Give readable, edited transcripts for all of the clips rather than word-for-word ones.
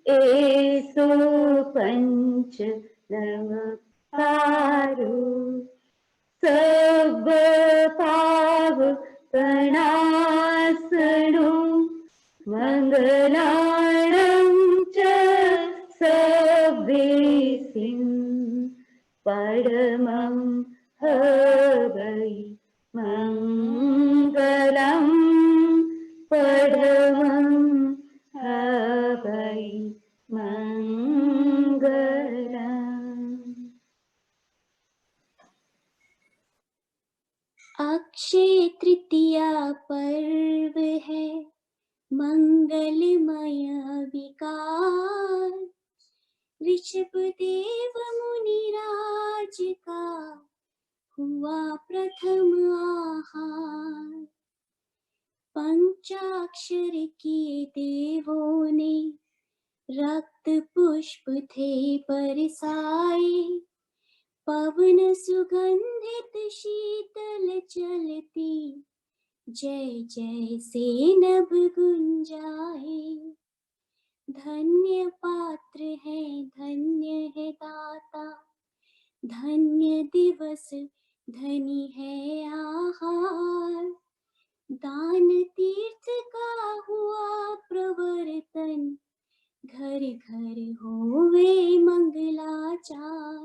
एसो पंच नमकारो सब पाव प्रणासनो मंगलाणं च सवेसिं परमं हवै मंगलं परमं हवै मंगलम्। अक्षय तृतीया पर्व है मंगलमय विकार, ऋषभ देव मुनिराज का हुआ प्रथम आहार। पंचाक्षर किए देवों ने रक्त पुष्प थे बरसाए, पवन सुगंधित शीतल चलती जय जय से नभ गुंजाए। धन्य पात्र है धन्य है दाता, धन्य दिवस धनी है आहार। दान तीर्थ का हुआ प्रवर्तन, घर घर होवे मंगलाचार,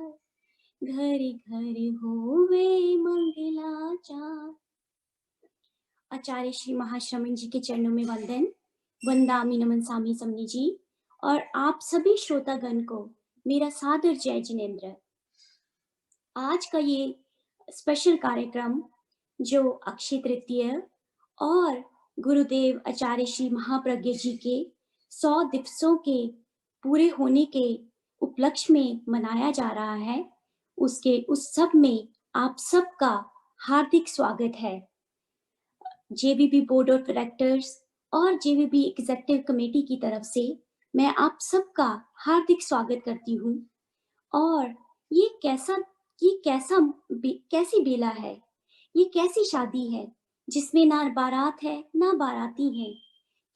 घर घर होवे मंगलाचार। आचार्य श्री महाश्रमण जी के चरणों में वंदन, वंदामि नमन सामी समनी जी, और आप सभी श्रोतागण को मेरा सादर जय जिनेन्द्र। आज का ये स्पेशल कार्यक्रम जो अक्षय तृतीया और गुरुदेव आचार्य श्री महाप्रज्ञ जी के 100 दिवसों के पूरे होने के उपलक्ष्य में मनाया जा रहा है, उसके उत्सव में आप सबका हार्दिक स्वागत है। जेवीबी बोर्ड ऑफ डायरेक्टर्स और जेवीबी एग्जीक्यूटिव कमेटी की तरफ से मैं आप सबका हार्दिक स्वागत करती हूँ। और ये कैसी बेला है, ये कैसी शादी है जिसमें ना बारात है ना बाराती है।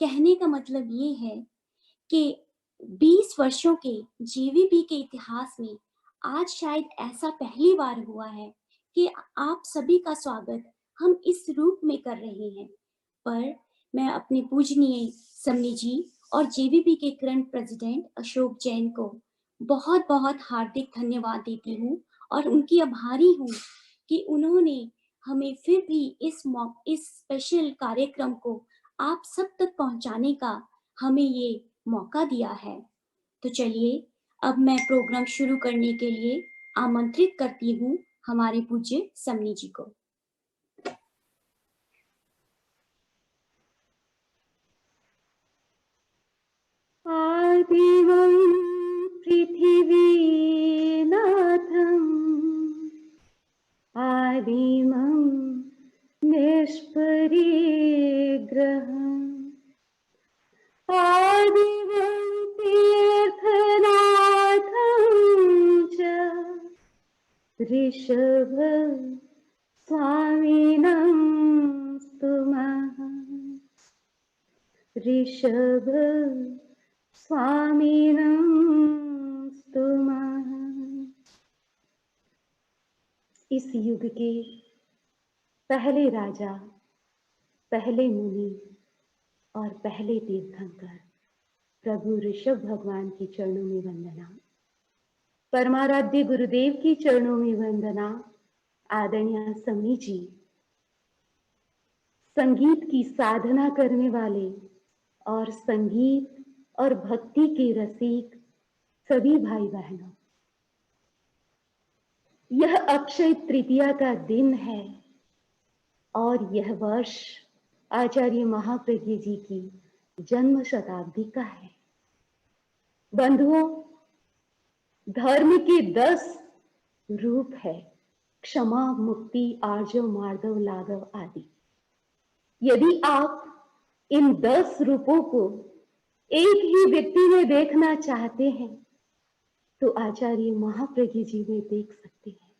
कहने का मतलब ये है कि 20 वर्षों के जेवीबी के इतिहास में आज शायद ऐसा पहली बार हुआ है कि आप सभी का स्वागत हम इस रूप में कर रहे हैं। पर मैं अपने पूजनीय समनी जी और जेवीबी के करंट प्रेसिडेंट अशोक जैन को बहुत बहुत हार्दिक धन्यवाद देती हूँ और उनकी आभारी हूँ कि उन्होंने हमें फिर भी इस स्पेशल कार्यक्रम को आप सब तक पहुंचाने का हमें ये मौका दिया है। तो चलिए अब मैं प्रोग्राम शुरू करने के लिए आमंत्रित करती हूँ हमारे पूज्य समनी जी को। आदिवं पृथिवीनाथम् आदिमं निष्परिग्रहम् आदिवं तीर्थनाथं च ऋषभ स्वामिनं स्तुमः ऋषभ स्वामिनं स्तुमः। इस युग के पहले राजा, पहले मुनि और पहले तीर्थंकर प्रभु ऋषभ भगवान के चरणों में वंदना, परमाराध्य गुरुदेव के चरणों में वंदना। आदरणीय समनी जी, संगीत की साधना करने वाले और संगीत और भक्ति के रसिक सभी भाई बहनों, यह अक्षय तृतीया का दिन है और यह वर्ष आचार्य महाप्रज्ञ जी की जन्म शताब्दी का है। बंधुओं, धर्म के 10 रूप है, क्षमा, मुक्ति, आर्जव, मार्दव, लाघव आदि। यदि आप इन 10 रूपों को एक ही व्यक्ति में देखना चाहते हैं तो आचार्य महाप्रज्ञ जी में देख सकते हैं।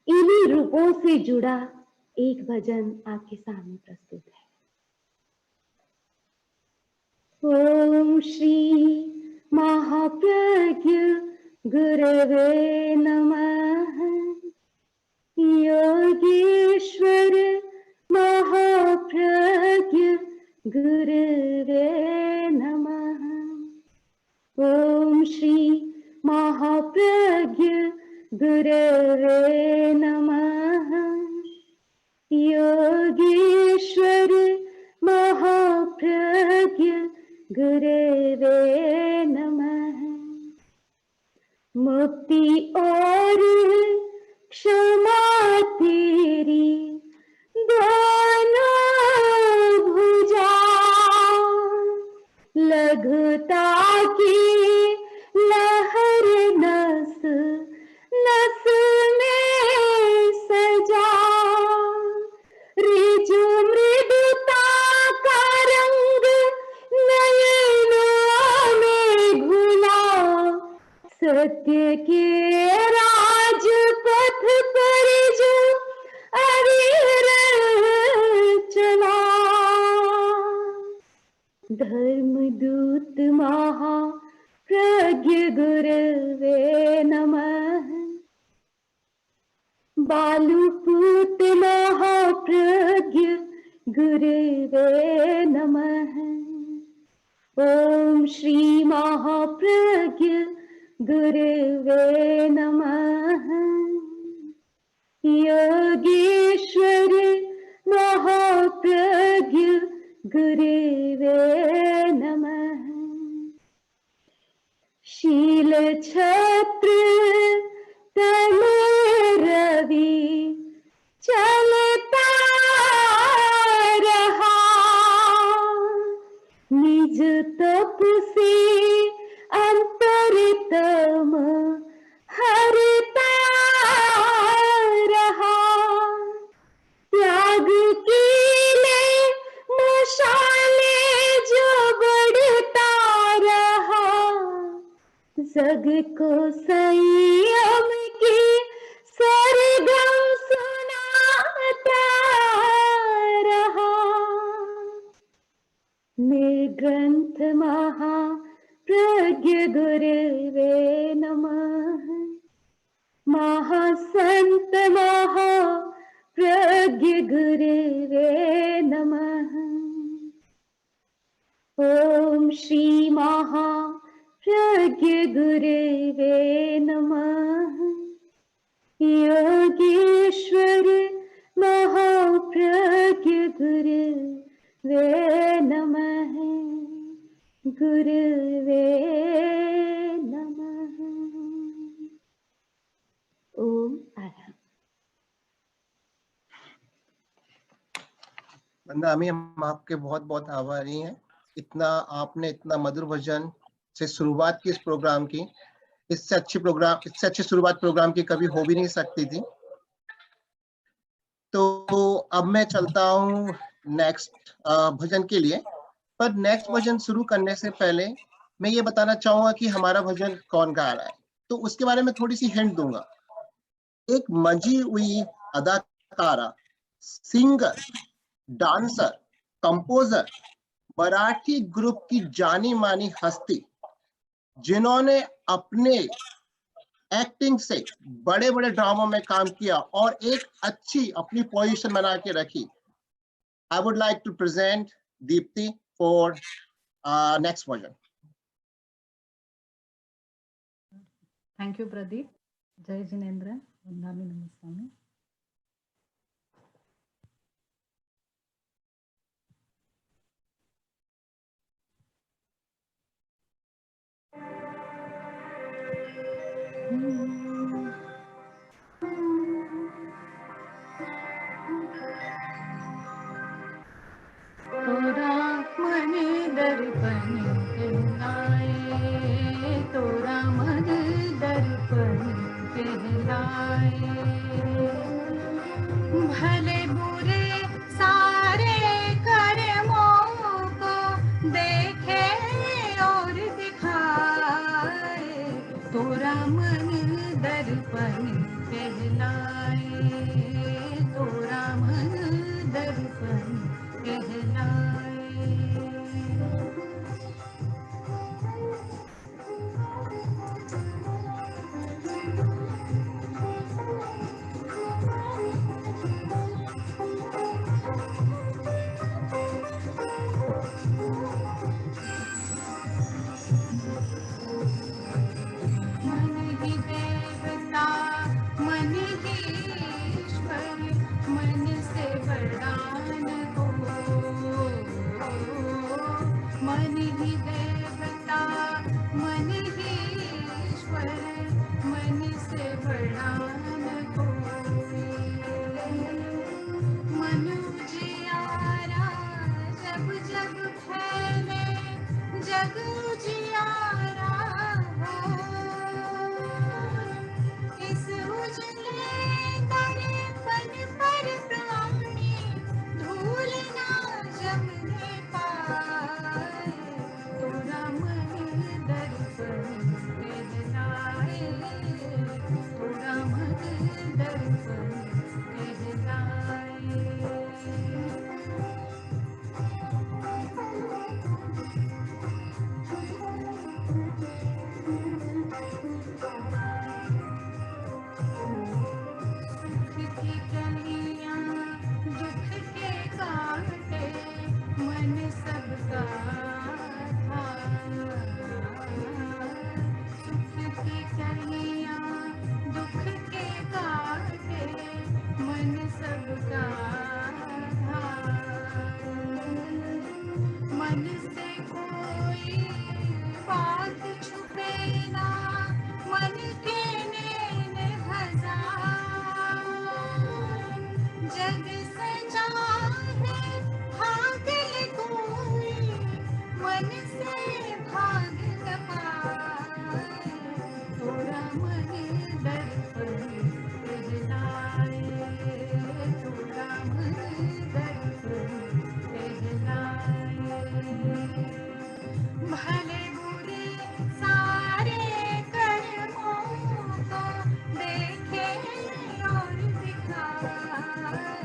इन्हीं रूपों से जुड़ा एक भजन आपके सामने प्रस्तुत है। ओम श्री महाप्रज्ञ गुरवे नमः। योगेश्वर महाप्रज्ञ गुरवे नमः। ओम श्री महाप्रज्ञ गुरवे नमः। योगेश्वर महाप्रज्ञ गुरवे नमः। मुक्ति और क्षमा तेरी दोनों भुजा, लघुता की लहर नस नस में सजा, ऋजु मृदुता का रंग नयनों में घुला, सत्य के राजपथ पर जो अविरत चला, धर्मदूत महाप्रज्ञ गुरवे नमः। बालुपूत महाप्रज्ञ गुरवे नमः। ओम श्री महाप्रज्ञ गुरवे नमः। योगेश्वर महाप्रज्ञ गुरवे नमः। शील छत्र तले रवि चलता रहा, निज तप से अंतरतम हरता रहा, त्याग की ले मशाले जो बढ़ता रहा, जग को संयम की सरगम सुनाता रहा। निर्ग्रंथ महाप्रज्ञ गुरवे नमः। महासंत महाप्रज्ञ गुरवे नमः। ओम श्री महाप्रज्ञ गुरवे नमः। योगेश्वर महाप्रज्ञ गुरवे नमः। गुरवे नमः। ओम आराम। वंदना अम्मी, हम आपके बहुत बहुत आभारी हैं। आपने इतना मधुर भजन से शुरुआत की इस प्रोग्राम की। इससे अच्छी शुरुआत प्रोग्राम की कभी हो भी नहीं सकती थी। तो अब मैं चलता हूँ नेक्स्ट भजन के लिए। पर नेक्स्ट भजन शुरू करने से पहले मैं ये बताना चाहूंगा कि हमारा भजन कौन गा रहा है, तो उसके बारे में थोड़ी सी हिंट दूंगा। एक मंजी हुई अदाकारा, singer, dancer, composer, Marathi group की जानी मानी हस्ती, जिन्होंने अपने एक्टिंग से बड़े बड़े ड्रामों में काम किया और एक अच्छी अपनी पोजीशन बना के रखी। I would like to present Deepti for next version. Thank you Pradeep. जय जिनेन्द्र। वंदनामि नमस्कामि। तोरा मन दर्पण कहलाए, तोरा मन दर्पण कहलाए, भले बुरे सारे कर्मों को देखे और दिखाए, तोरा मन दर्पण कहलाए, तोरा मन दर्पण कहलाए। मन के नैन हजार, जग सजा है भागल कोई, मन से भाग न पाए, तोरा मन दर्पण कहलाए, तोरा मन दर्पण कहलाए। भले बुरे सारे कर्मों को देखे और दिखाए,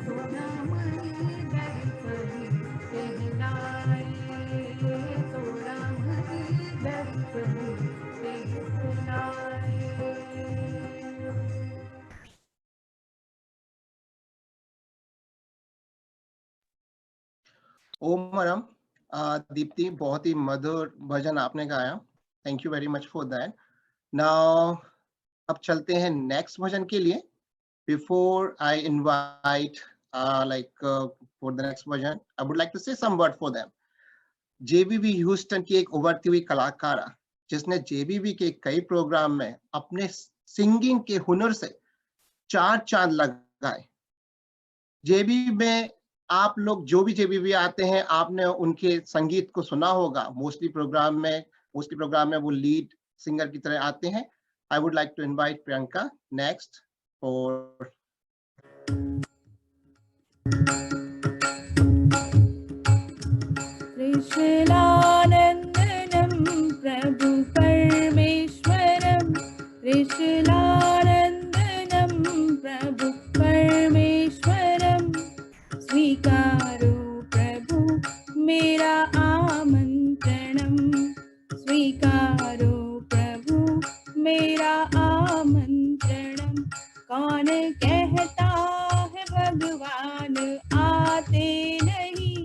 तोरा मन दर्पण कहलाए, तोरा मन दर्पण कहलाए। ओमरम, दीप्ति, बहुत ही मधुर भजन आपने गाया, thank you very much for that. Now अब चलते हैं नेक्स्ट भजन के लिए। Before I invite for the next bhajan, I would like to say some word for them. JBV Houston की एक उभरती हुई कलाकार जिसने जेबीवी के कई प्रोग्राम में अपने सिंगिंग के हुनर से 4 चांद लगाए। जेबीवी में आप लोग जो भी जेबीवी आते हैं, आपने उनके संगीत को सुना होगा। मोस्टली प्रोग्राम में वो लीड सिंगर की तरह आते हैं। I would like to invite Priyanka next for त्रिशूलानन्दनं प्रभु परमेश्वरं, त्रिशूलानन्दनं प्रभु परमेश्वरं, स्वीकारो प्रभु मेरा आमंत्रणं, स्वीकारो प्रभु मेरा आमंत्रणं। कौन कहता है भगवान आते नहीं,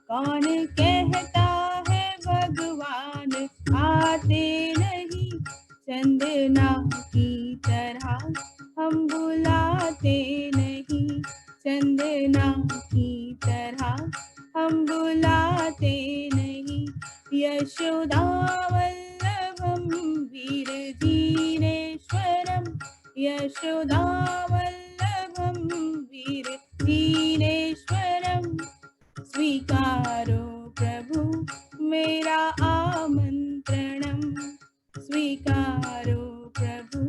कौन कहता है भगवान आते नहीं, चंदना की तरह हम बुलाते नहीं, चंदना की तरह हम बुलाते नहीं। यशोदा वल्लभम वीर दीनेश्वरम, यशोदा वल्लभम वीर दीनेश्वरम, स्वीकारो प्रभु मेरा आमंत्रणं, स्वीकारो प्रभु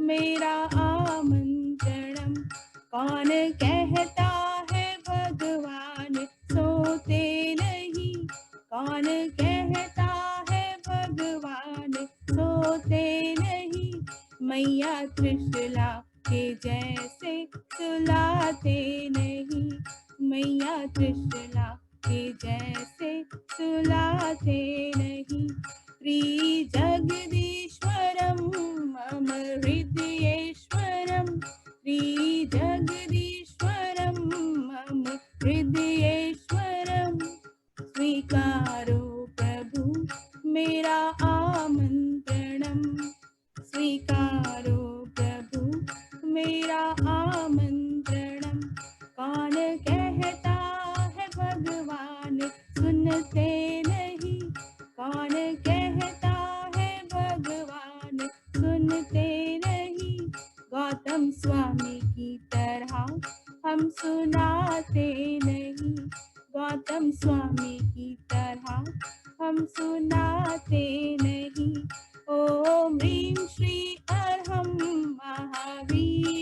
मेरा आमंत्रणं। कौन कहता है भगवान सोते नहीं, कौन कहता है भगवान सोते नहीं, मैया त्रिशूला के जैसे सुलाते नहीं, मैया त्रिशूला के जैसे सुलाते नहीं। श्रीजगदीश्वरं मम हृदयेश्वरं, श्रीजगदीश्वरं मम हृदयेश्वरं, स्वीकारो प्रभु मेरा आमंत्रणं, स्वीकारो प्रभु मेरा आमंत्रणं। कौन कहता है भगवान सुनते नहीं, कौन कहता है भगवान सुनते नहीं, गौतम स्वामी की तरह हम सुनाते नहीं, गौतम स्वामी की तरह हम सुनाते नहीं। ओम ह्रीं श्री अर्हं महावीरेश्वरम्,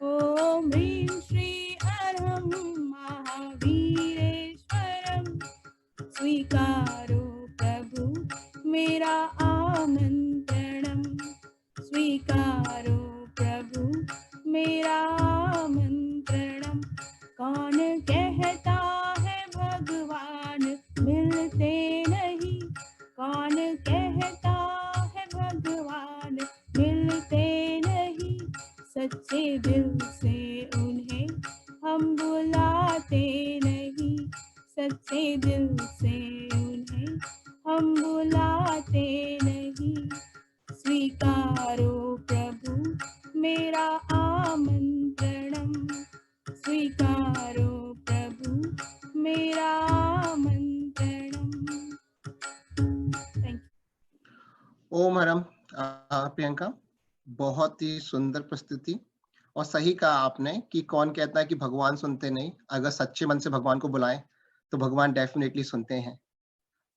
ओम ह्रीं श्री अर्हं महावीरेश्वरम्, स्वीकारो प्रभु मेरा आमंत्रणं, स्वीकारो प्रभु मेरा आमंत्रणं। कौन कहता है भगवान मिलते नहीं, कौन कहता है भगवान मिलते नहीं, सच्चे दिल से उन्हें हम बुलाते नहीं, सच्चे दिल से उन्हें हम बुलाते नहीं। स्वीकारो प्रभु मेरा आमंत्रणं, स्वीकारो प्रभु मेरा आमंत्रणं। ओम हरम। प्रियंका, बहुत ही सुंदर प्रस्तुति। और सही कहा आपने कि कौन कहता है कि भगवान सुनते नहीं, अगर सच्चे मन से भगवान को बुलाएं तो भगवान डेफिनेटली सुनते हैं।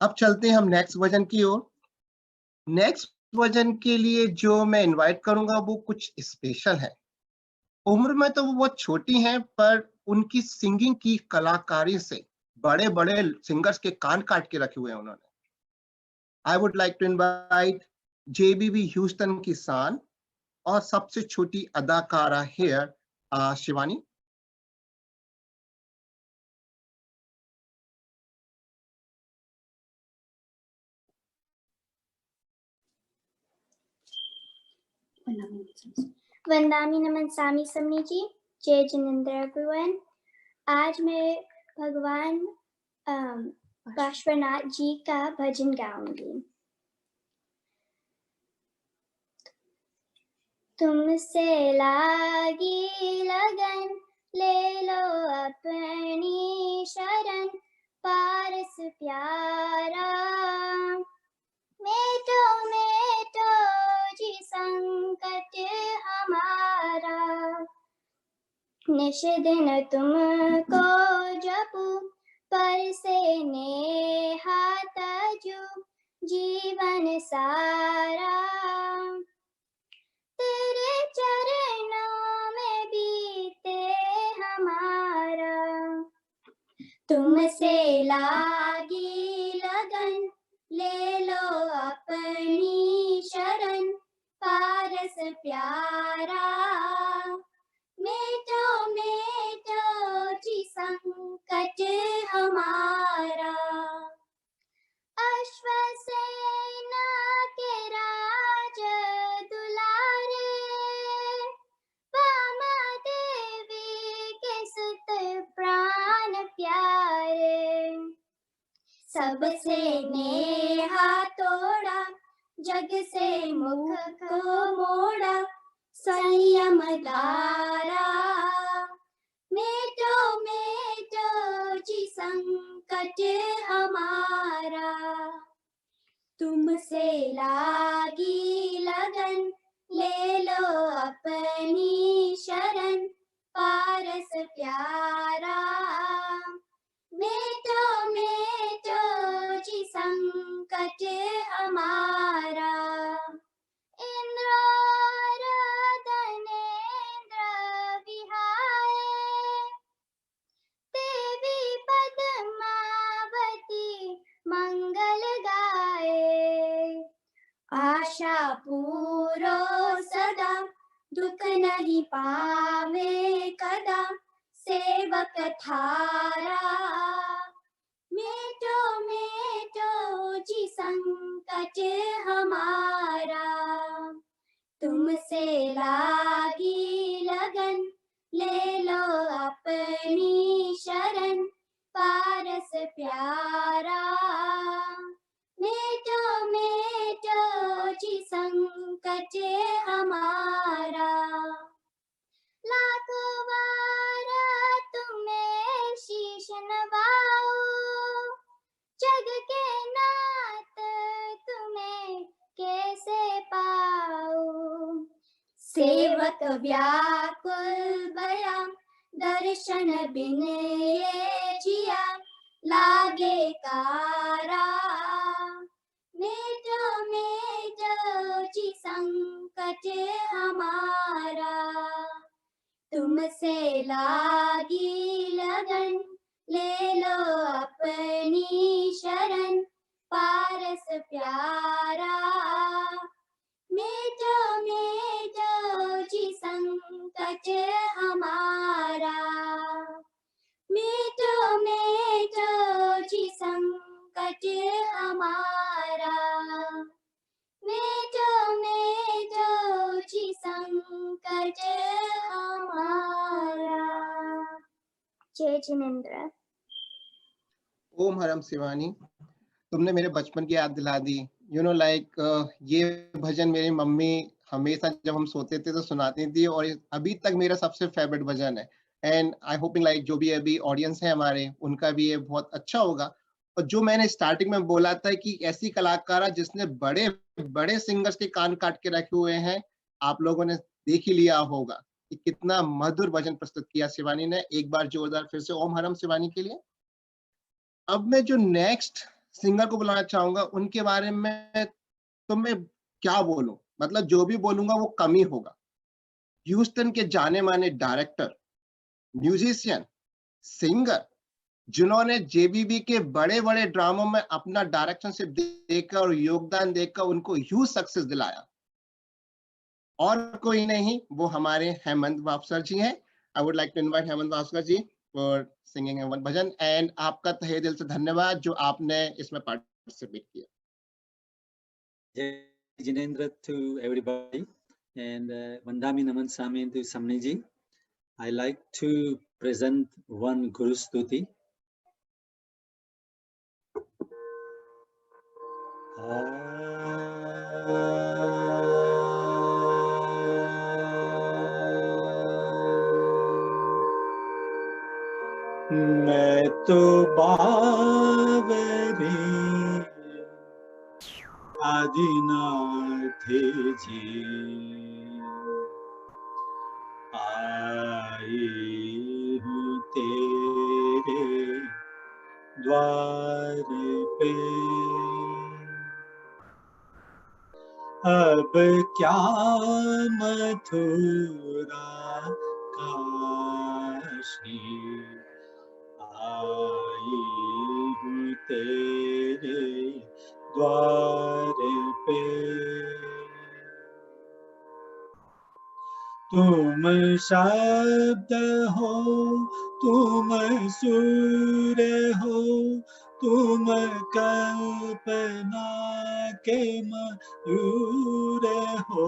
अब चलते हैं हम नेक्स्ट वर्जन की ओर। नेक्स्ट वर्जन के लिए जो मैं इनवाइट करूंगा वो कुछ स्पेशल है। उम्र में तो वो बहुत छोटी हैं, पर उनकी सिंगिंग की कलाकारी से बड़े बड़े सिंगर्स के कान काट के रखे हुए हैं उन्होंने। I would like to invite JBB Houston की शान और सबसे छोटी अदाकारा हेयर शिवानी। वंदामी नमन समी जी, जय जिनेंद्र एवरीवन। आज मैं भगवान पार्श्वनाथ जी का भजन गाऊंगी। तुमसे लागी लगन, ले लो अपनी शरण, पारस प्यारा। मेटो मेटो जी संकट हमारा, निश दिन तुमको जपू, पर से नेहा तजू, जीवन सारा। तेरे चरणों में बीते हमारा, तुमसे लागी लगन, ले लो अपनी शरण, पारस प्यारा। मेटो मेटो जी संकट हमारा, अश्वसेना के राज दुलारे, वामा देवी के सुत प्राण प्यारे। सबसे नेहा तोड़ा, जग से मुख को मोड़ा, संयम धारा। मेटो मेटो जी संकट हमारा, तुमसे लागी लगन, ले लो अपनी शरण, पारस प्यारा। मेटो मेटो जी संकट हमारा, इंद्र धनेन्द्र विहाय, देवी पद्मावती मंगल गाए। आशा पूरो सदा, दुख नहीं पावे कदा, सेवक थारा। मेटो मेटो जी संकट हमारा, तुमसे लागी लगन, ले लो अपनी शरण, पारस प्यारा। मेटो मेटो जी संकट हमारा, लाखों बार तुम्हें शीश नवाओ, जग के नाथ तुम्हें कैसे पाऊं। सेवक व्याकुल भया, दर्शन बिन ये जिया, लागे कारा। मेटो मेटो जी संकट हमारा, तुमसे लागी लगन, ले लो अपनी शरण, पारस प्यारा। मेटो मेटो जी संकट हमारा, मेटो मेटो जी संकट हमारा, मेटो मेटो जी संकट हमारा। जय जिनेंद्र। ओम हरम शिवानी, तुमने मेरे बचपन की याद दिला दी। ये भजन मेरी मम्मी हमेशा जब हम सोते थे तो सुनाती थी, और अभी तक मेरा सबसे फेवरेट भजन है। एंड आई होपिंग जो भी अभी ऑडियंस है हमारे, उनका भी ये बहुत अच्छा होगा। और जो मैंने स्टार्टिंग में बोला था कि ऐसी कलाकार जिसने बड़े बड़े सिंगर्स के कान काट के रखे हुए हैं, आप लोगों ने देख ही लिया होगा कि कितना मधुर भजन प्रस्तुत किया शिवानी ने। एक बार जोरदार फिर से ओम हरम शिवानी के लिए। अब मैं जो नेक्स्ट सिंगर को बुलाना चाहूंगा उनके बारे में तो मैं क्या बोलूं, मतलब जो भी बोलूंगा वो कम ही होगा। ह्यूस्टन के जाने माने डायरेक्टर, म्यूजिशियन, सिंगर, जिन्होंने जेबीबी के बड़े बड़े ड्रामों में अपना डायरेक्शनशिप देकर और योगदान देकर उनको ह्यूज सक्सेस दिलाया, और कोई नहीं वो हमारे हेमंत वापसर जी हैं। I would like to invite Hemant Wapsar ji for singing Hemant bhajan, and आपका तहे दिल से धन्यवाद जो आपने इसमें पार्टिसिपेट किया। Jai Jinendra to everybody, and Vandami Naman Sami to Samni ji. I like to present one Guru Stuti. मैं तो बावरी आदिनाथ जी आई हूँ तेरे द्वार पे, अब क्या मथुरा काशी, आई हूँ तेरे द्वार पे। तुम शब्द हो, तुम सुर हो, तुम कल्पना के मयूर हो,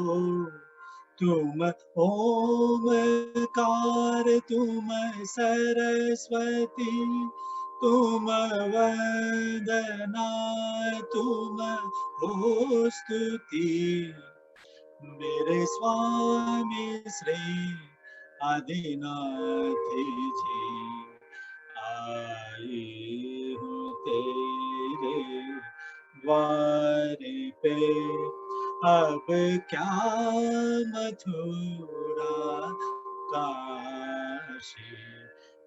तुम ओमकार, तुम सरस्वती, तुम वंदना, तुम हो स्तुति। मेरे स्वामी श्री आदिनाथ जी आई हूँ तेरे द्वार पे, अब क्या मथुरा काशी,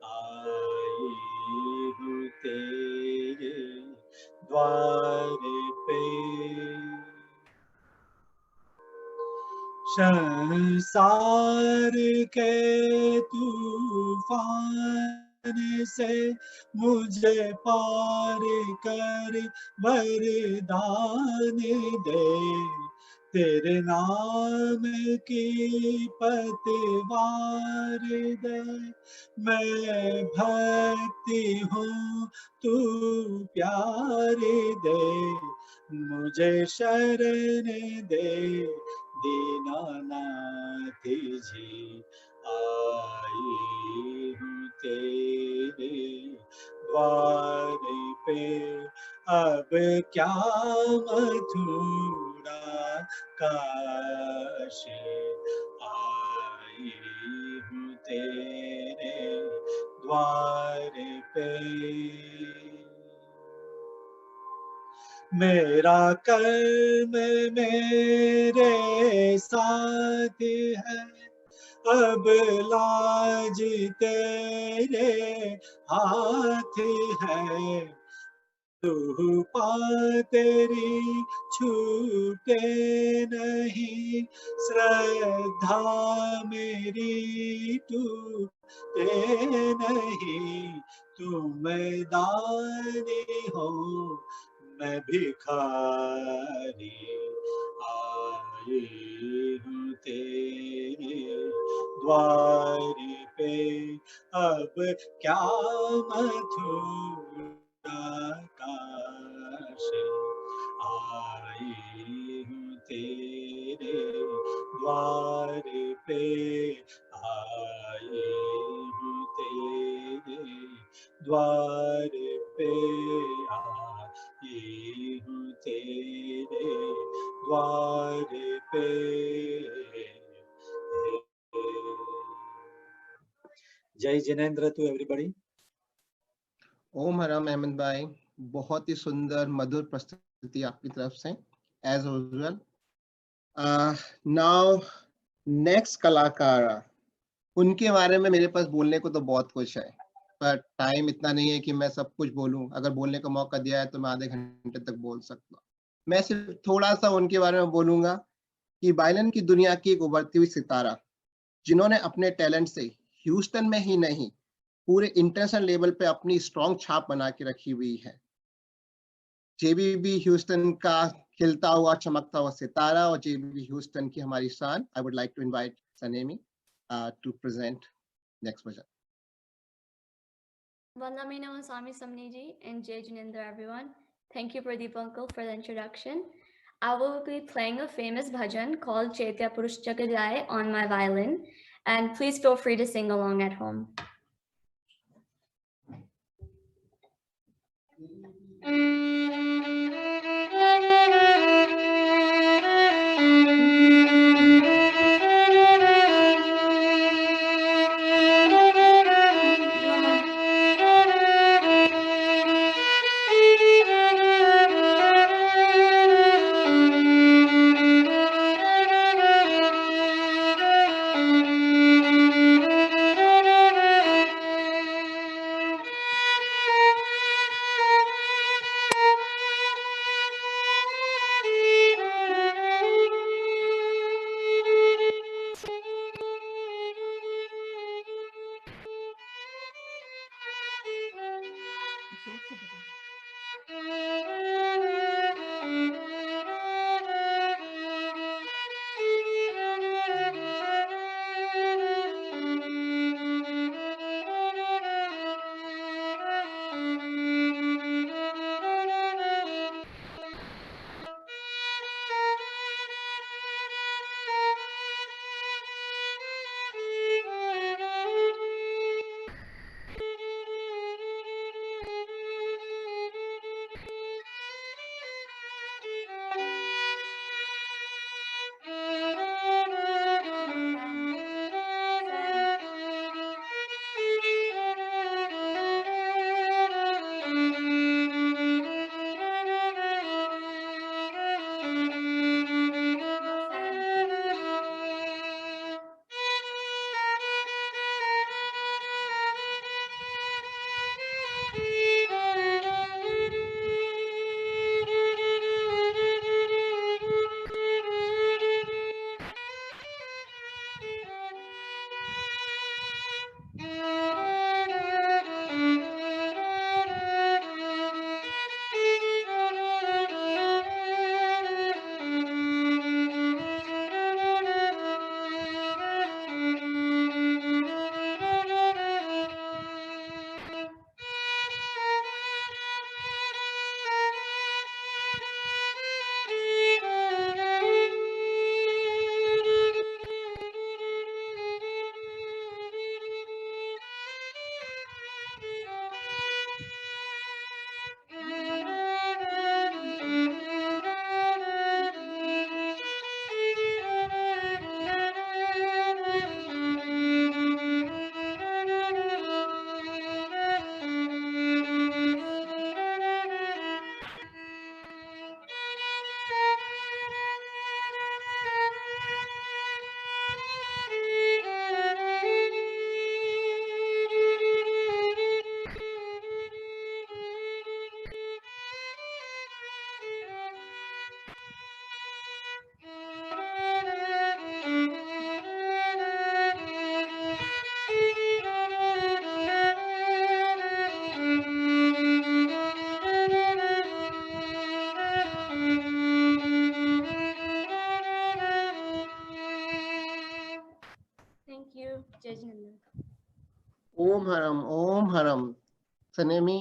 आई हूँ तेरे द्वार पे। संसार के तूफान से मुझे पार कर वरदान दे, तेरे नाम की पतवार दे। मैं भक्ति हूँ तू प्यार दे, मुझे शरण दे दीनानाथ जी आई हूँ तेरे द्वार पे, अब क्या मथुरा काशी, आई हूँ तेरे द्वार पे। मेरा कर्म मेरे साथ है, अब लाज तेरे हाथ है, तू पा तेरी छूटे नहीं, श्रद्धा मेरी टूटे नहीं, तू मैदानी हो मैं भिखारी, आई हूँ तेरे द्वार पे, अब क्या मथुरा काशी, आई हूँ तेरे द्वार पे, आई हूँ तेरे द्वार पे, आई हूँ तेरे द्वार पे। जय जिनेंद्र टू एवरीबॉडी। ओम हरम अहमद भाई, बहुत ही सुंदर मधुर प्रस्तुति आपकी तरफ से एज यूजुअल। नाउ नेक्स्ट कलाकार, उनके बारे में मेरे पास बोलने को तो बहुत कुछ है, पर टाइम इतना नहीं है कि मैं सब कुछ बोलूं। अगर बोलने का मौका दिया है तो मैं आधे घंटे तक बोल सकता हूँ। मैं सिर्फ थोड़ा सा उनके बारे में बोलूंगा कि वायलिन की दुनिया की एक उभरती हुई सितारा, जिन्होंने अपने टैलेंट से ह्यूस्टन में ही नहीं पूरे इंटरनेशनल लेवल पे अपनी स्ट्रॉन्ग छाप बना के रखी हुई है। जेबीबी ह्यूस्टन का खिलता हुआ चमकता हुआ सितारा और जेबीबी ह्यूस्टन की हमारी शान। I would like to invite Sanemi to present next bhajan. Vandami Namasami Samniji and Jay Jinendra, everyone. Thank you, Pradeep Uncle, for the introduction. I will be playing a famous bhajan called Chaitya Purush Jagadai on my violin, and please feel free to sing along at home. Thank you, Jai Jinendra. ओम हरम। सनेमी,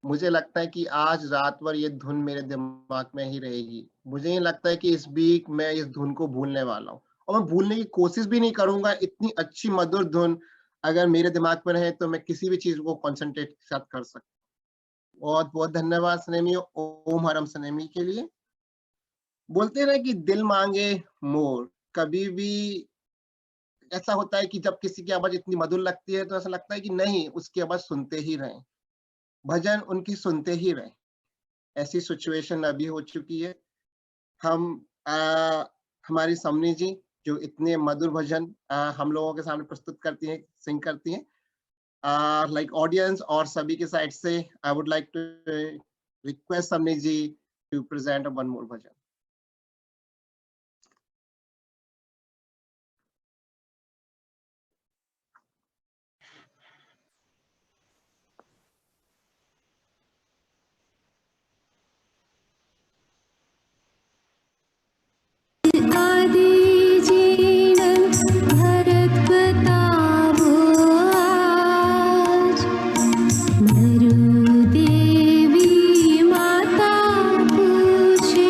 मुझे लगता है कि आज रात भर ये धुन मेरे दिमाग में ही रहेगी। मुझे नहीं लगता है कि इस वीक मैं इस धुन को भूलने वाला हूँ, और मैं भूलने की कोशिश भी नहीं करूंगा। इतनी अच्छी मधुर धुन अगर मेरे दिमाग में रहे तो मैं किसी भी चीज को कॉन्सेंट्रेट के साथ कर सकता हूँ। बहुत बहुत धन्यवाद सनेमी, ओम हरम सनेमी के लिए। बोलते हैं ना कि दिल मांगे मोर। कभी भी ऐसा होता है कि जब किसी की आवाज इतनी मधुर लगती है तो ऐसा लगता है कि नहीं, उसकी आवाज सुनते ही रहें, भजन उनकी सुनते ही रहें। ऐसी सिचुएशन अभी हो चुकी है। हमारी समनी जी जो इतने मधुर भजन हम लोगों के सामने प्रस्तुत करती हैं, सिंग करती हैं, लाइक ऑडियंस और सभी के साइड से I would like to request Samni ji to present one more bhajan. देवी माता पूछे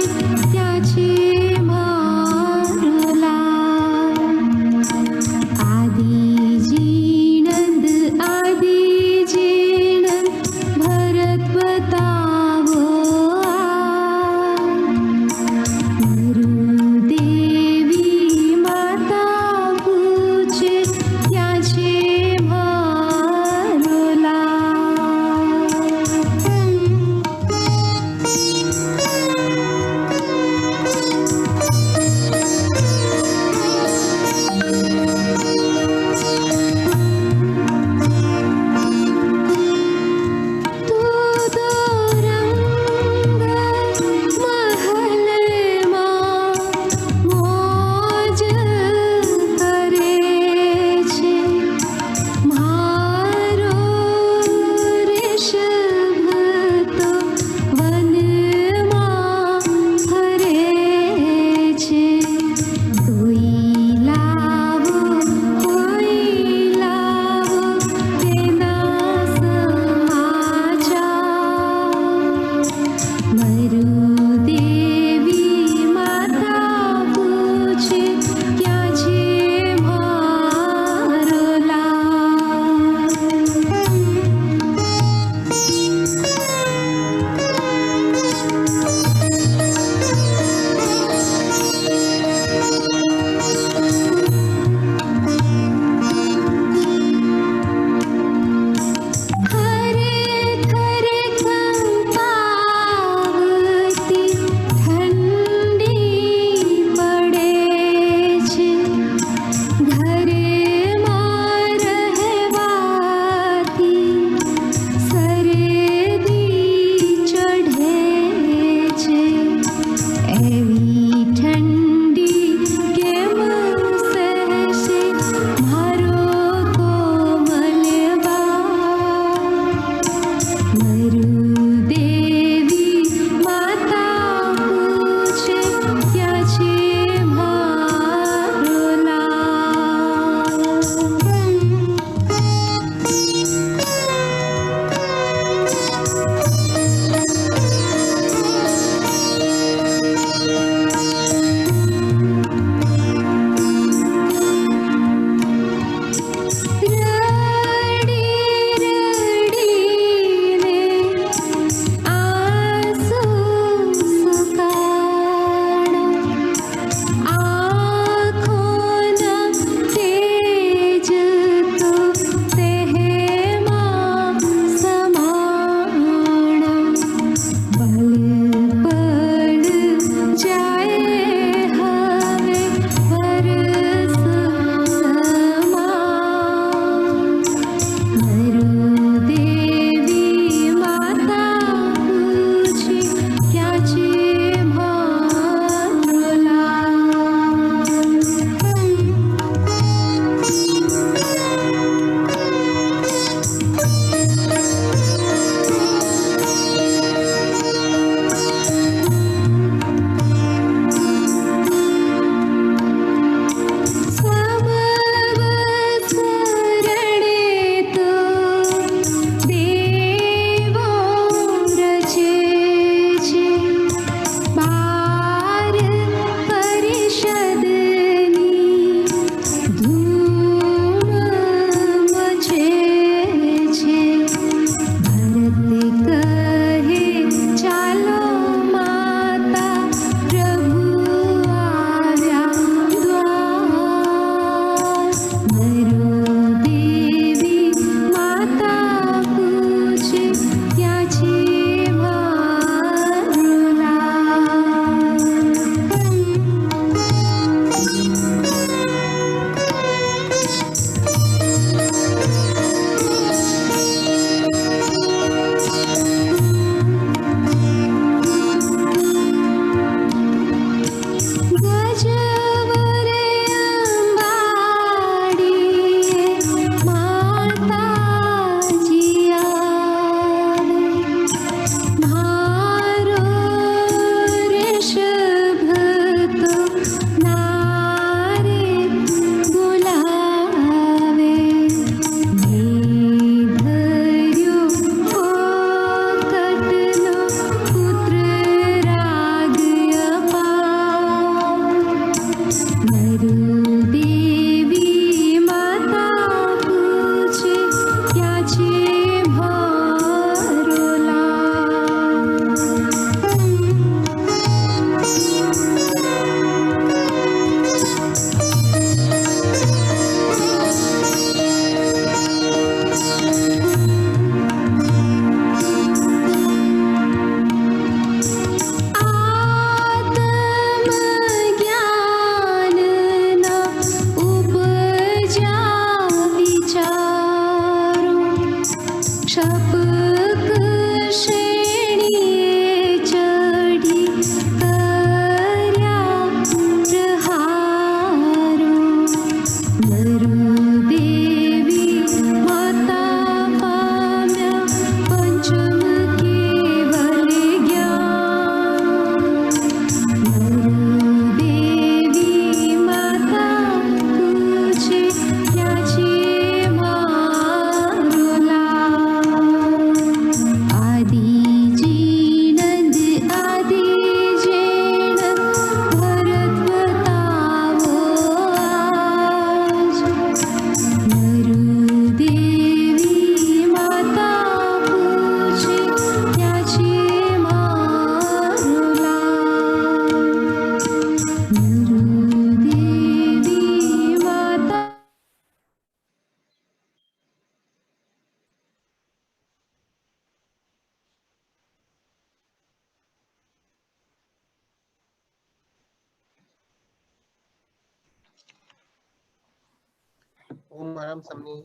ओम हरम समनी।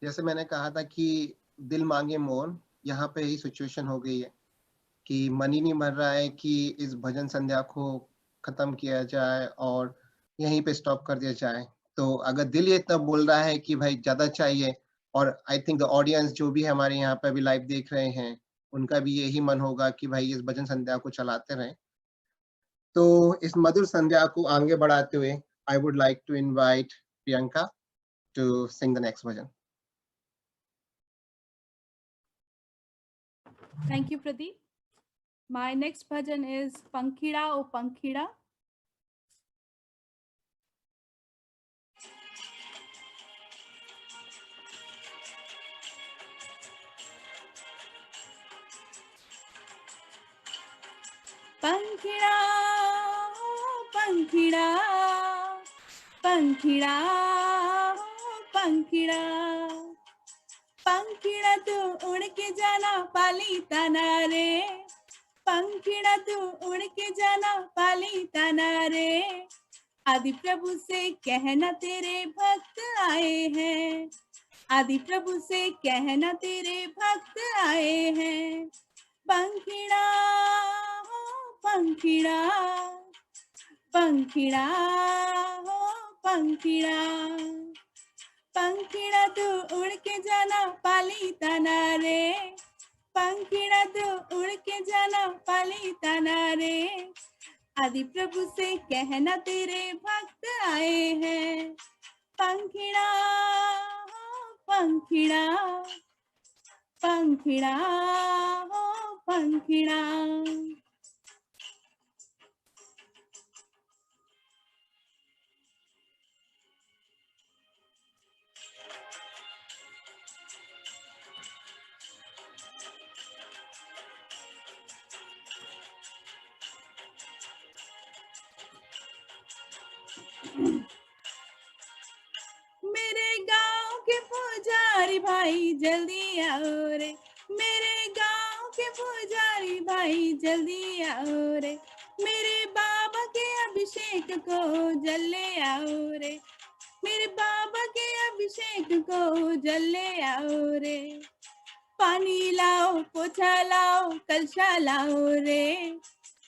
जैसे मैंने कहा था कि दिल मांगे मोर, यहाँ पे ही सिचुएशन हो गई है कि मन ही नहीं मर रहा है कि इस भजन संध्या को खत्म किया जाए और यहीं पे स्टॉप कर दिया जाए। तो अगर दिल ये इतना बोल रहा है कि भाई ज्यादा चाहिए, और आई थिंक द ऑडियंस जो भी हमारे यहाँ पे अभी लाइव देख रहे हैं, उनका भी यही मन होगा कि भाई इस भजन संध्या को चलाते रहें। तो इस मधुर संध्या को आगे बढ़ाते हुए I would like to invite Priyanka to sing the next bhajan. Thank you, Pradeep. My next bhajan is Pankhida O Pankhida. Pankhida O Pankhida, Pankhida O Pankhida. पंखिड़ा तू उड़ के जाना पाली तना रे, पंखिड़ा तू उड़ के जाना पाली तना रे। आदि प्रभु से कहना तेरे भक्त आए हैं, आदि प्रभु से कहना तेरे भक्त आए हैं। पंखिड़ा हो पंखिड़ा, पंखिड़ा हो पंखिड़ा, पंखिड़ा तू उड़ के जाना पाली तना रे, पंखिड़ा तू उड़ के जाना पाली तना रे। आदि प्रभु से कहना तेरे भक्त आए हैं। पंखिड़ा हो पंखिड़ा, पंखिड़ा हो पंखिड़ा। मेरे गांव के पुजारी भाई जल्दी आओ रे, मेरे गांव के पुजारी भाई जल्दी आओ रे। मेरे बाबा के अभिषेक को जल्ले आओ रे, मेरे बाबा के अभिषेक को जल्ले आओ रे। पानी लाओ पोछा लाओ कलशा लाओ रे,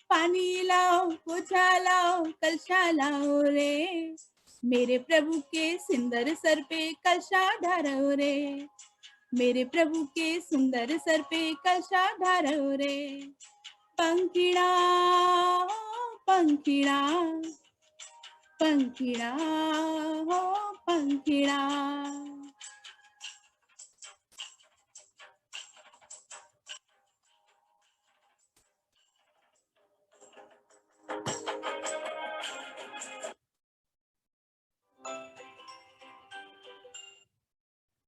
पानी लाओ पोछा लाओ कलशा लाओ रे। मेरे प्रभु के सुंदर सर पे कलशा ढारो रे, मेरे प्रभु के सुंदर सर पे कलशा ढारो रे। पंखिड़ा हो पंखिड़ा, पंखिड़ा हो पंखिड़ा।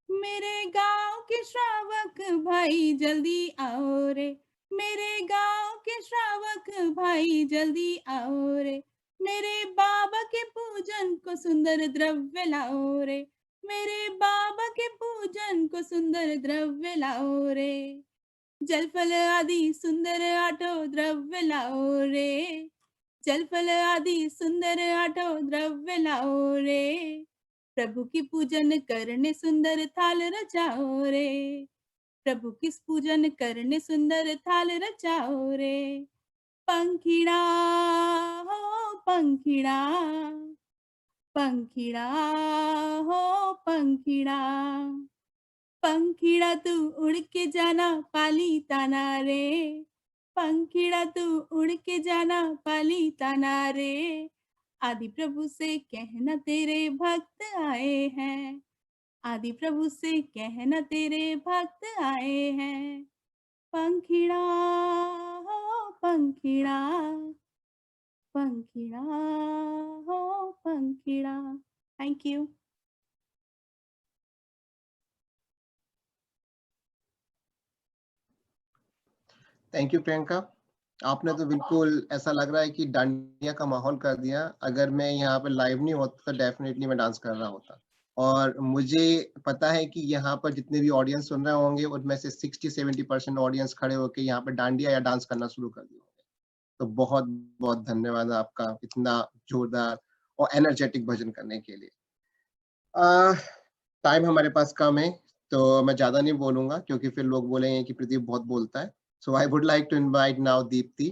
मेरे गांव के श्रावक भाई जल्दी आओ रे, मेरे गांव के श्रावक भाई जल्दी आओ रे। मेरे बाबा के पूजन को सुंदर द्रव्य लाओ रे, मेरे बाबा के पूजन को सुंदर द्रव्य लाओ रे। जल फल आदि सुंदर आठो द्रव्य लाओ रे, जल फल आदि सुंदर आठो द्रव्य लाओ रे। प्रभु की पूजन करने सुंदर थाल रचाओ रे, प्रभु की पूजन करने सुंदर थाल रचाओ रे। पंखिड़ा हो पंखिड़ा, पंखिड़ा हो पंखिड़ा, पंखिड़ा तू उड़ के जाना पाली ताना रे, पंखिड़ा तू उड़ के जाना पाली ताना रे। आदि प्रभु से कहना तेरे भक्त आए हैं, आदि प्रभु से कहना तेरे भक्त आए हैं। पंखिड़ा हो पंखिड़ा, पंखिड़ा हो पंखिड़ा। Thank you. Thank you Priyanka. आपने तो बिल्कुल ऐसा लग रहा है कि डांडिया का माहौल कर दिया। अगर मैं यहाँ पे लाइव नहीं होता तो डेफिनेटली मैं डांस कर रहा होता। और मुझे पता है कि यहाँ पर जितने भी ऑडियंस सुन रहे होंगे उनमें से 60-70% ऑडियंस खड़े होकर यहाँ पे डांडिया या डांस करना शुरू कर दिए होंगे। तो बहुत बहुत धन्यवाद आपका इतना जोरदार और एनर्जेटिक भजन करने के लिए। टाइम हमारे पास कम है, तो मैं ज़्यादा नहीं बोलूँगा क्योंकि फिर लोग बोलेंगे कि प्रदीप बहुत बोलता है। So I would like to invite now Deepti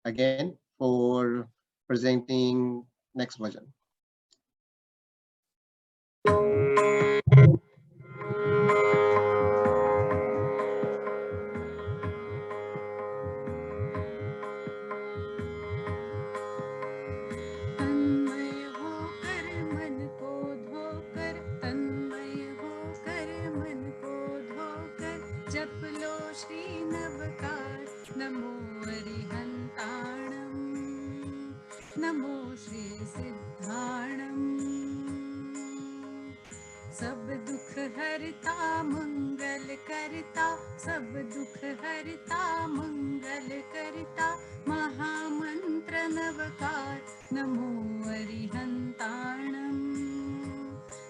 again for presenting next bhajan. तन्मय होकर मन को धोकर, तन्मय होकर मन को धोकर, जप लो श्री नवकार, नमो अरिहंताणम, नमो श्री सिद्धाणम। सब दुख हरता मंगल करता, सब दुख हरता मंगल करता, महामंत्र नवकार, नमो अरिहंताणम,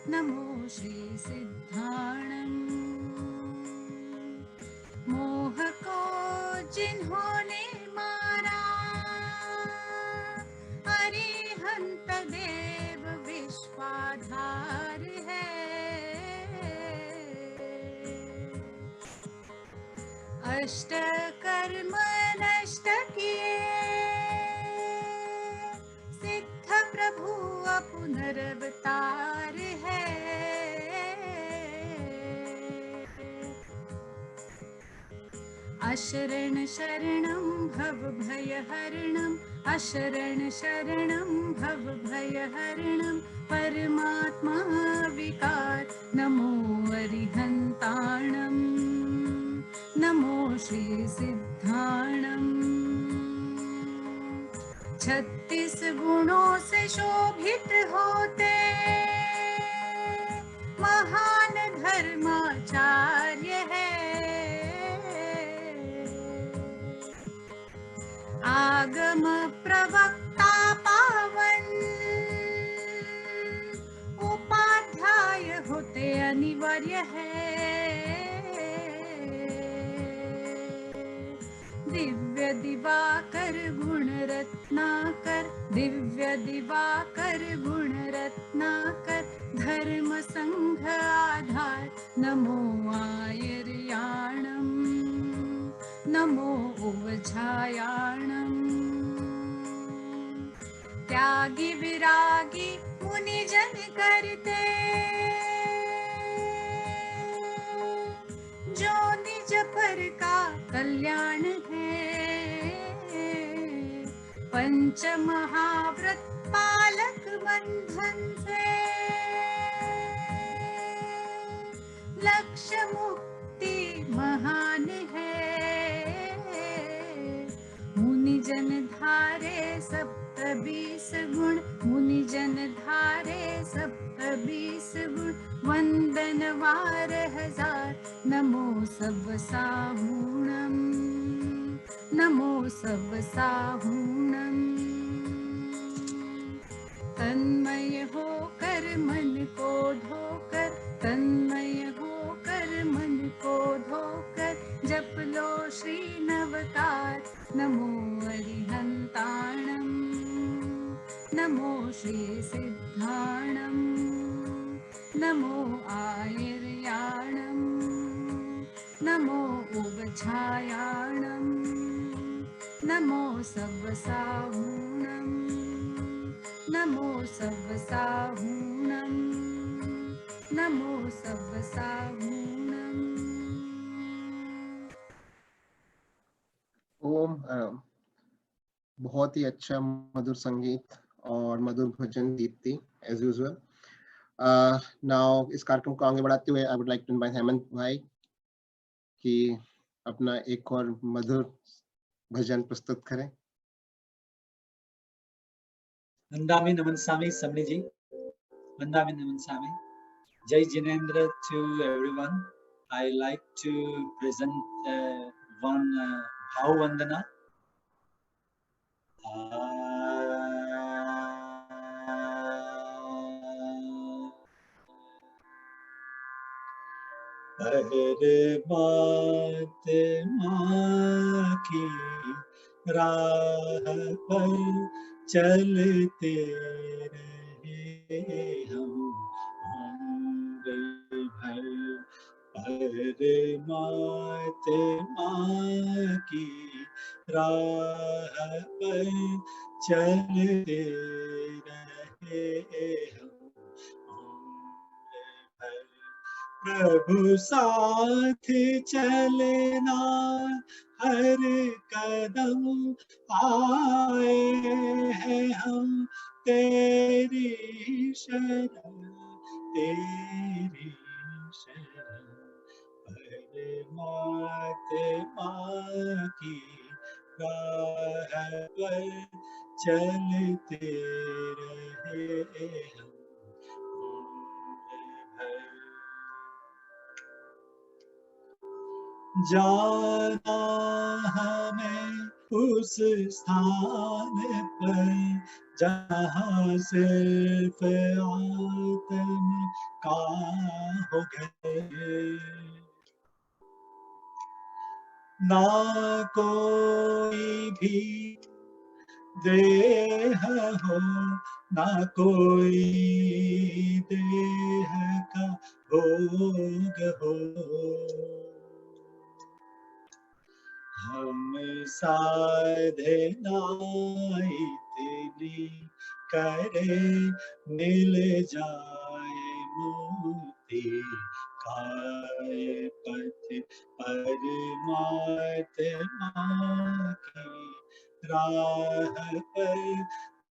नमो श्री सिद्धाणम। मोह को जिन्होंने मारा, अरिहंत देव विश्वाधार है। अष्ट कर्म नष्ट किए, सिद्ध प्रभु पुनरवतार है। अशरण शरणं भव भयहरणं, अशरण शरणं भव भयहरणं, परमात्मा विकार, नमो अरिहंताणं, नमो श्री सिद्धाणं। 36 गुणों से शोभित होते, महान धर्माचार्य है। आगम प्रवक्ता पावन, उपाध्याय होते अनिवार्य है। दिव्य दिवाकर गुण रत्नाकर, दिव्य दिवाकर गुण रत्नाकर, धर्म संघ आधार, नमो आयर्याणम, नमो उवझायाणम। त्यागी विरागी मुनिजन करते, जो निज पर का कल्याण है। पंच महाव्रत पालक बंधन से, लक्ष्य मुक्ति महान है। मुनिजन धारे 27 गुण, मुनिजन धारे 27 गुण, वंदन वार 1000, नमो सब साहूणम, नमो सब साहूणम। तन्मय होकर मन को धोकर, तन्मय होकर मन को धोकर, जप लो श्री नवकार, नमो अरिहंताणम, नमो श्री सिद्धाणम, नमो आयर्याणम, नमो उवझायाणम, नमो सर्वसाहूणम, नमो सर्वसाहूणम, नमो सर्वसाहूणम। ओम बहुत ही अच्छा मधुर संगीत और मधुर भजन दीप्ति एज यूजुअल। नाउ इस कार्यक्रम को आगे बढ़ाते हुए I would like to invite Hemant भाई कि अपना एक और मधुर भजन प्रस्तुत करें। वंदामि नमन सामी सबनी जी, वंदामि नमन सामी। Jai Jinendra to everyone. I like to present one Bhav Vandana. अरे बात माँ की राह पर चलते रहे हम परमात्मा की राह पर चलते रहे हम उम्र भर। प्रभु साथ चलना हर कदम आए हैं हम तेरी शरण तेरी शरण। परमात्मा की राह पर चलते रहे हम उम्र भर। जाना हमें उस स्थान पर जहाँ सिर्फ आत्म का हो गए। ना कोई भी देह हो ना कोई देह का भोग हो। हम साधना इतनी करे मिल जाए मुक्ति काय पथ। परमात्मा की राह पर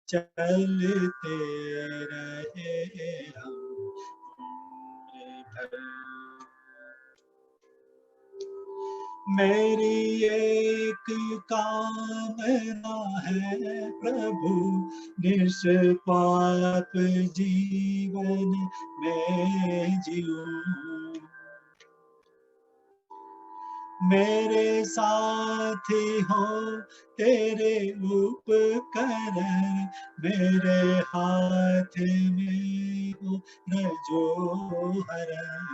चलते रहे हम उम्र भर। मेरी एक कामना है प्रभु निष्पाप जीवन में जीऊं। मेरे साथी हो तेरे उपकरण मेरे हाथ में हो रजो हरण।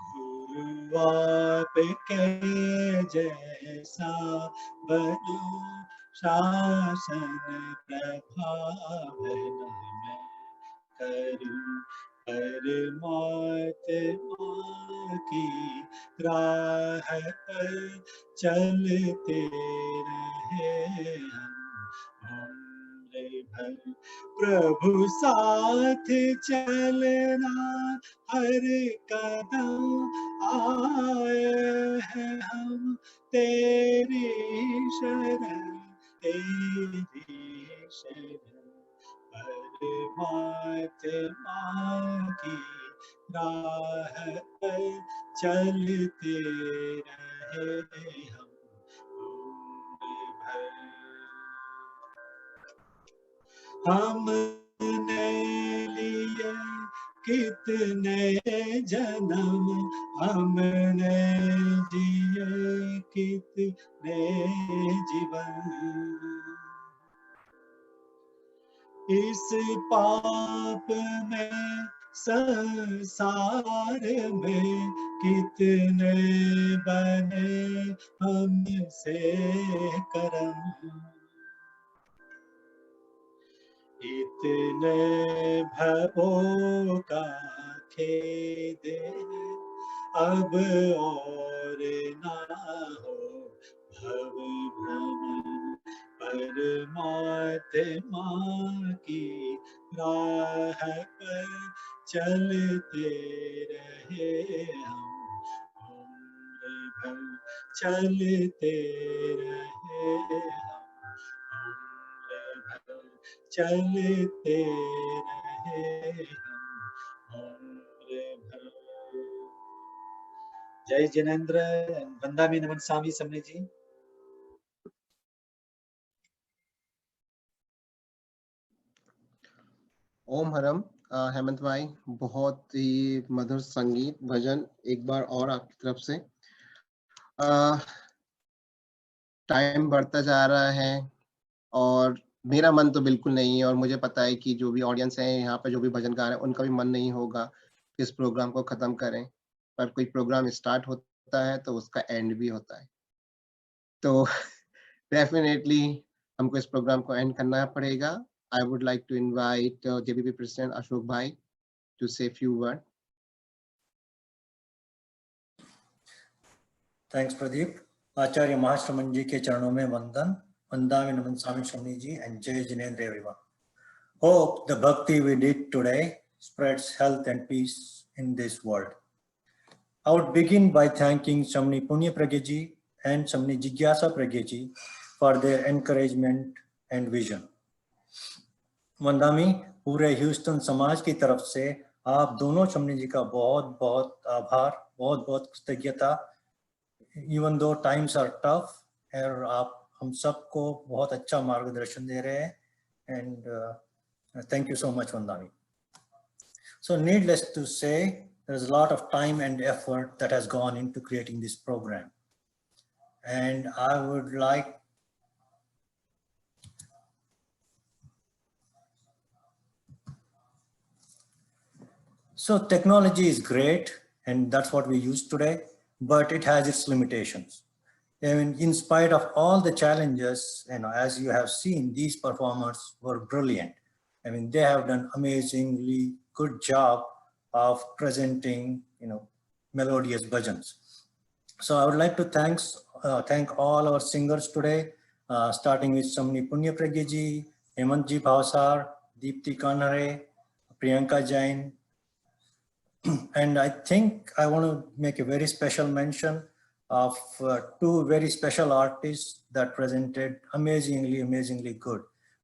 गुरु आपके जैसा बनूं शासन प्रभावन में करूं। परमात्मा की राह पर चलते रहे हम उम्र भर। प्रभु साथ चलना हर कदम आए हैं हम तेरी शरण तेरी शरण। परमात्मा की राह पर चलते रहे हम उम्र भर। हमने लिए कितने जन्म हमने जिए कितने जीवन। इस पाप में संसार में कितने बने हमसे करम। इतने भवों का खेद अब और ना हो भव भ्रमण। परमात्मा की राह पर चलते रहे हम उम्र भर। चलते रहे हम उम्र भर। चलते रहे हम उम्र भर। जय जिनेंद्र वंदामी नमन स्वामी समनी जी। ओम हरम। हेमंत भाई बहुत ही मधुर संगीत भजन एक बार और आपकी तरफ से। टाइम बढ़ता जा रहा है और मेरा मन तो बिल्कुल नहीं है और मुझे पता है कि जो भी ऑडियंस है यहाँ पे जो भी भजनकार है उनका भी मन नहीं होगा कि इस प्रोग्राम को खत्म करें, पर कोई प्रोग्राम स्टार्ट होता है तो उसका एंड भी होता है। तो डेफिनेटली हमको इस प्रोग्राम को एंड करना पड़ेगा I would like to invite JBP President Ashok Bhai to say a few words. Thanks, Pradeep. Acharya Mahashraman ji ke charanon mein vandan. Vandami Naman Swami Shamni ji and Jai Jinendra everyone. Hope the bhakti we did today spreads health and peace in this world. I would begin by thanking Shamni Punya Pragya ji and Shamni Jigyasa Pragya ji for their encouragement and vision. वंदामी पूरे Houston समाज की तरफ से आप दोनों शमनी जी का बहुत बहुत आभार, बहुत बहुत कृतज्ञता. Even though times are tough, और आप हम सबको बहुत अच्छा मार्गदर्शन दे रहे हैं, and thank you so much, Vandami. So needless to say, there's a lot of time and effort that has gone into creating this program, and I would like so technology is great, and that's what we use today, but it has its limitations. And in spite of all the challenges, as you have seen, these performers were brilliant. I mean, they have done amazingly good job of presenting, melodious bhajans. So I would like to thank all our singers today, starting with Shamni Punya Pragya ji, Hemant ji Bhavsar, Deepti Kanhare, Priyanka Jain. And I think I want to make a very special mention of two very special artists that presented amazingly good.